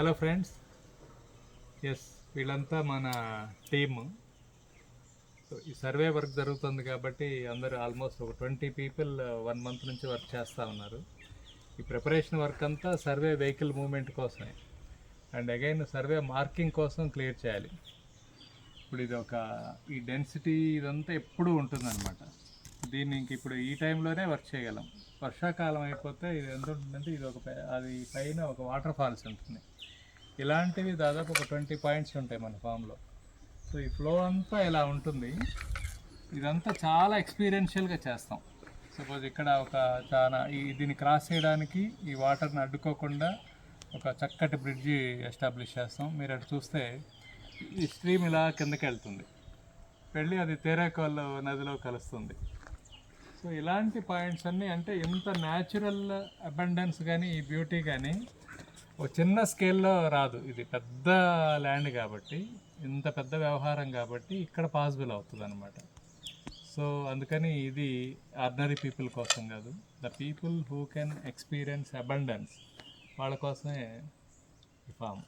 Hello friends, yes వీళ్ళంతా మన team. So ఈ సర్వే వర్క్ జరుగుతుంది కాబట్టి అందరూ ఆల్మోస్ట్ ఒక 20 పీపుల్ 1 మంత్ నుంచి వర్క్ చేస్తూ ఉన్నారు. ఈ ప్రిపరేషన్ వర్క్ అంతా సర్వే వెహికల్ మూవ్మెంట్ కోసమే అండ్ అగైన్ సర్వే మార్కింగ్ కోసం క్లియర్ చేయాలి. ఇప్పుడు ఇది ఈ డెన్సిటీ ఇదంతా ఎప్పుడూ ఉంటుందన్నమాట. దీన్ని ఇంక ఇప్పుడు ఈ టైంలోనే వర్క్ చేయగలం. వర్షాకాలం అయిపోతే ఇది ఎంత ఉంటుందంటే అది పైన ఒక వాటర్ ఫాల్స్ ఉంటుంది. ఇలాంటివి దాదాపు ఒక 20 పాయింట్స్ ఉంటాయి మన ఫామ్లో. సో ఈ ఫ్లో అంతా ఇలా ఉంటుంది. ఇదంతా చాలా ఎక్స్పీరియన్షియల్గా చేస్తాం. సపోజ్ ఇక్కడ దీన్ని క్రాస్ చేయడానికి ఈ వాటర్ని అడ్డుకోకుండా ఒక చక్కటి బ్రిడ్జి ఎస్టాబ్లిష్ చేస్తాం. మీరు అటు చూస్తే ఈ స్ట్రీమ్ ఇలా కిందకి వెళ్ళి అది తేరేకోల్ నదిలో కలుస్తుంది. సో ఇలాంటి పాయింట్స్ అన్నీ అంటే ఇంత న్యాచురల్ అబండెన్స్ కానీ ఈ బ్యూటీ కానీ ఒక చిన్న స్కేల్లో రాదు. ఇది పెద్ద ల్యాండ్ కాబట్టి, ఇంత పెద్ద వ్యవహారం కాబట్టి ఇక్కడ పాసిబుల్ అవుతుంది అనమాట. సో అందుకని ఇది ఆర్డినరీ పీపుల్ కోసం కాదు, the people who can experience abundance వాళ్ళ కోసమే ఈ ఫామ్.